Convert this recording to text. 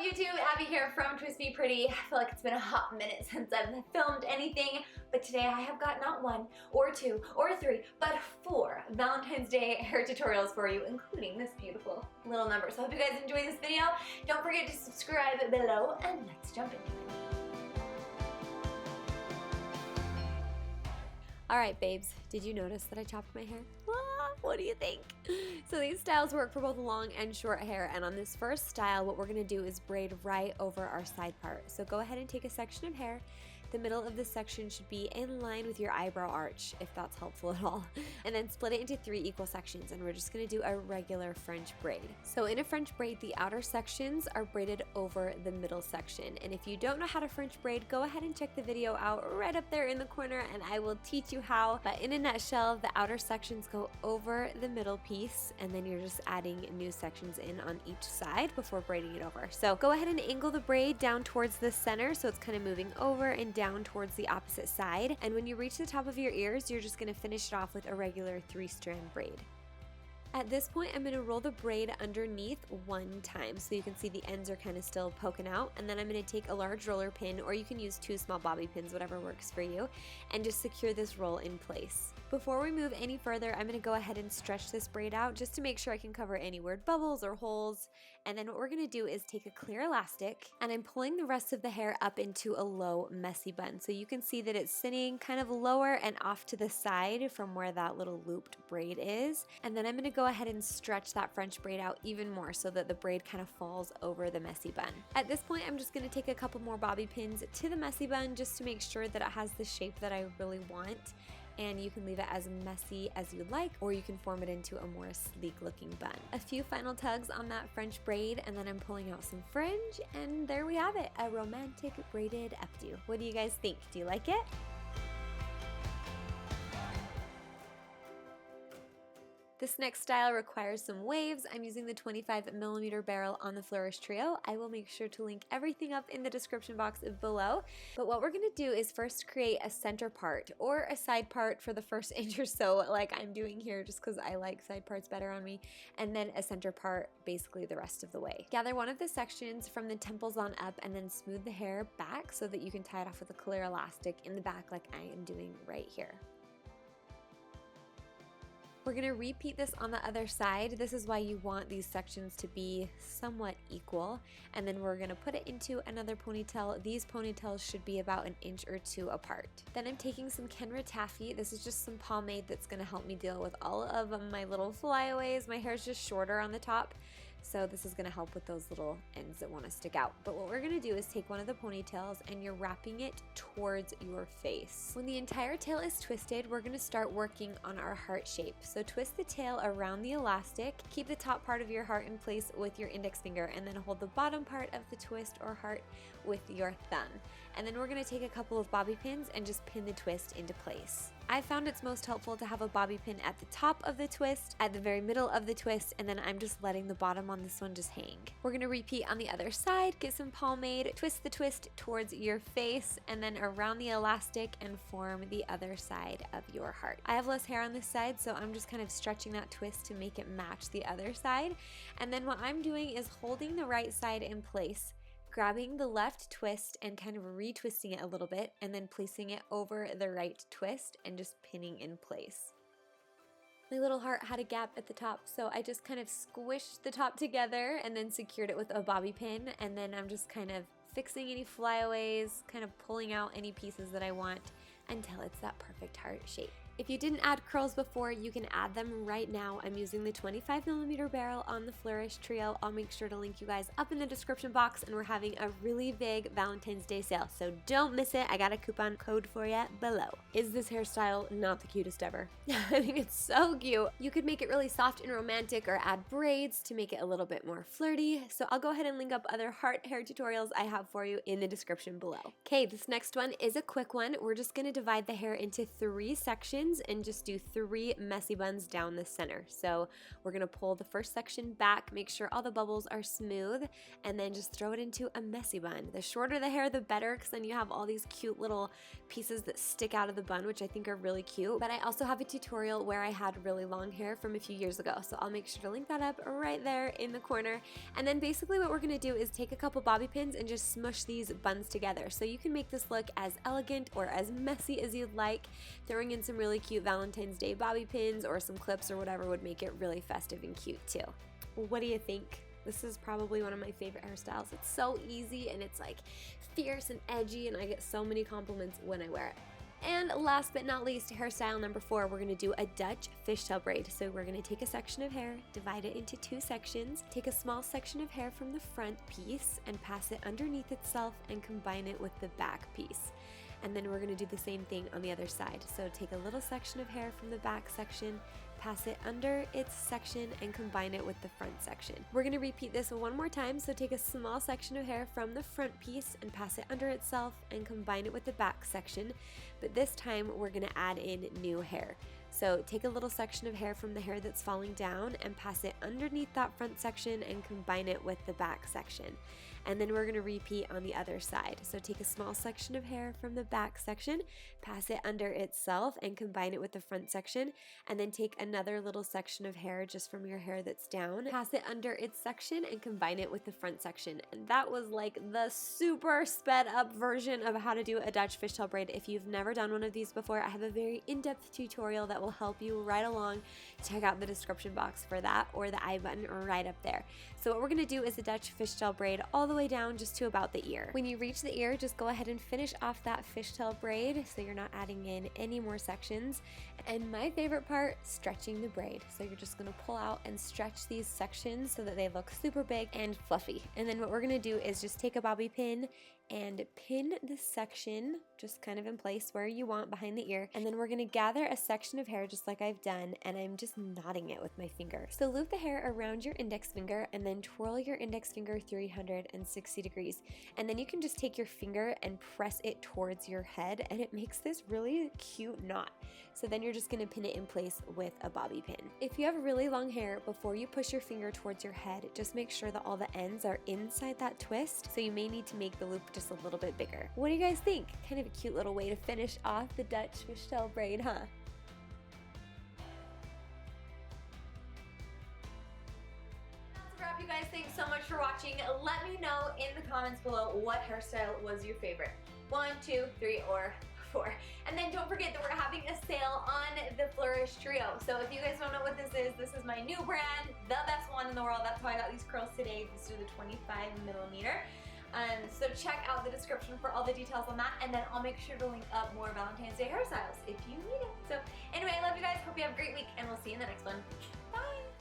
YouTube? Abby here from Twist Be Pretty. I feel like it's been a hot minute since I've filmed anything, but today I have got not one, or two, or three, but 4 Valentine's Day hair tutorials for you, including this beautiful little number. So I hope you guys enjoy this video. Don't forget to subscribe below, and let's jump into it. Alright babes, did you notice that I chopped my hair? What do you think? So these styles work for both long and short hair, and on this first style what we're going to do is braid right over our side part. So go ahead and take a section of hair. The middle of this section should be in line with your eyebrow arch, if that's helpful at all. And then split it into 3 equal sections, and we're just going to do a regular French braid. So in a French braid, the outer sections are braided over the middle section. And if you don't know how to French braid, go ahead and check the video out right up there in the corner and I will teach you how. But in a nutshell, the outer sections go over the middle piece, and then you're just adding new sections in on each side before braiding it over. So go ahead and angle the braid down towards the center so it's kind of moving over and down towards the opposite side. And when you reach the top of your ears, you're just going to finish it off with a regular 3-strand braid. At this point, I'm going to roll the braid underneath 1 time so you can see the ends are kind of still poking out, and then I'm going to take a large roller pin, or you can use 2 small bobby pins, whatever works for you, and just secure this roll in place. Before we move any further, I'm going to go ahead and stretch this braid out just to make sure I can cover any weird bubbles or holes. And then what we're going to do is take a clear elastic, and I'm pulling the rest of the hair up into a low messy bun. So you can see that it's sitting kind of lower and off to the side from where that little looped braid is. And then I'm going to go ahead and stretch that French braid out even more so that the braid kind of falls over the messy bun. At this point, I'm just going to take a couple more bobby pins to the messy bun just to make sure that it has the shape that I really want. And you can leave it as messy as you like, or you can form it into a more sleek looking bun. A few final tugs on that French braid, and then I'm pulling out some fringe, and there we have it, a romantic braided updo. What do you guys think? Do you like it? This next style requires some waves. I'm using the 25mm barrel on the Flourish trio. I will make sure to link everything up in the description box below. But what we're going to do is first create a center part or a side part for the first inch or so, like I'm doing here just because I like side parts better on me, and then a center part basically the rest of the way. Gather one of the sections from the temples on up and then smooth the hair back so that you can tie it off with a clear elastic in the back like I am doing right here. We're going to repeat this on the other side. This is why you want these sections to be somewhat equal. And then we're going to put it into another ponytail. These ponytails should be about 1 inch or 2 apart. Then I'm taking some Kenra taffy. This is just some pomade that's going to help me deal with all of my little flyaways. My hair is just shorter on the top, so this is going to help with those little ends that want to stick out. But what we're going to do is take one of the ponytails and you're wrapping it towards your face. When the entire tail is twisted, we're going to start working on our heart shape. So twist the tail around the elastic, keep the top part of your heart in place with your index finger, and then hold the bottom part of the twist or heart with your thumb. And then we're going to take a couple of bobby pins and just pin the twist into place. I found it's most helpful to have a bobby pin at the top of the twist, at the very middle of the twist, and then I'm just letting the bottom on this one just hang. We're going to repeat on the other side, get some pomade, twist the twist towards your face, and then around the elastic and form the other side of your heart. I have less hair on this side, so I'm just kind of stretching that twist to make it match the other side. And then what I'm doing is holding the right side in place, grabbing the left twist and kind of retwisting it a little bit, and then placing it over the right twist and just pinning in place. My little heart had a gap at the top, so I just kind of squished the top together and then secured it with a bobby pin, and then I'm just kind of fixing any flyaways, kind of pulling out any pieces that I want until it's that perfect heart shape. If you didn't add curls before, you can add them right now. I'm using the 25mm barrel on the Flourish trio. I'll make sure to link you guys up in the description box, and we're having a really big Valentine's Day sale, so don't miss it. I got a coupon code for you below. Is this hairstyle not the cutest ever? I think it's so cute. You could make it really soft and romantic or add braids to make it a little bit more flirty, so I'll go ahead and link up other heart hair tutorials I have for you in the description below. Okay, this next one is a quick one. We're just going to divide the hair into 3 sections. pins and just do 3 messy buns down the center. So we're gonna pull the first section back, make sure all the bubbles are smooth, and then just throw it into a messy bun. The shorter the hair, the better, because then you have all these cute little pieces that stick out of the bun, which I think are really cute. But I also have a tutorial where I had really long hair from a few years ago, so I'll make sure to link that up right there in the corner. And then basically what we're gonna do is take a couple bobby pins and just smush these buns together. So you can make this look as elegant or as messy as you'd like. Throwing in some really cute Valentine's Day bobby pins or some clips or whatever would make it really festive and cute too. What do you think? This is probably one of my favorite hairstyles. It's so easy and it's like fierce and edgy, and I get so many compliments when I wear it. And last but not least, hairstyle number 4, we're gonna do a Dutch fishtail braid. So we're gonna take a section of hair, divide it into 2 sections, take a small section of hair from the front piece and pass it underneath itself and combine it with the back piece. And then we're gonna do the same thing on the other side. So take a little section of hair from the back section, pass it under its section and combine it with the front section. We're gonna repeat this one more time. So take a small section of hair from the front piece and pass it under itself and combine it with the back section. But this time we're gonna add in new hair. So take a little section of hair from the hair that's falling down and pass it underneath that front section and combine it with the back section. And then we're gonna repeat on the other side. So take a small section of hair from the back section, pass it under itself and combine it with the front section, and then take another little section of hair just from your hair that's down, pass it under its section and combine it with the front section. And that was like the super sped up version of how to do a Dutch fishtail braid. If you've never done one of these before, I have a very in-depth tutorial that will help you right along. Check out the description box for that or the I button right up there. So what we're gonna do is a Dutch fishtail braid all the way down just to about the ear. When you reach the ear, just go ahead and finish off that fishtail braid so you're not adding in any more sections. And my favorite part, stretching the braid. So you're just gonna pull out and stretch these sections so that they look super big and fluffy. And then what we're gonna do is just take a bobby pin and pin this section just kind of in place where you want behind the ear. And then we're gonna gather a section of hair just like I've done, and I'm just knotting it with my finger. So loop the hair around your index finger and then twirl your index finger 360 degrees. And then you can just take your finger and press it towards your head, and it makes this really cute knot. So then you're just gonna pin it in place with a bobby pin. If you have really long hair, before you push your finger towards your head, just make sure that all the ends are inside that twist. So you may need to make the loop just a little bit bigger. What do you guys think? Kind of a cute little way to finish off the Dutch fishtail braid, huh? That's a wrap, you guys. Thanks so much for watching. Let me know in the comments below what hairstyle was your favorite. 1, 2, 3, or 4. And then don't forget that we're having a sale on the Flourish Trio. So if you guys don't know what this is my new brand, the best one in the world. That's how I got these curls today. These are the 25mm. So check out the description for all the details on that, and then I'll make sure to link up more Valentine's Day hairstyles if you need it. So anyway, I love you guys. Hope you have a great week, and we'll see you in the next one. Bye!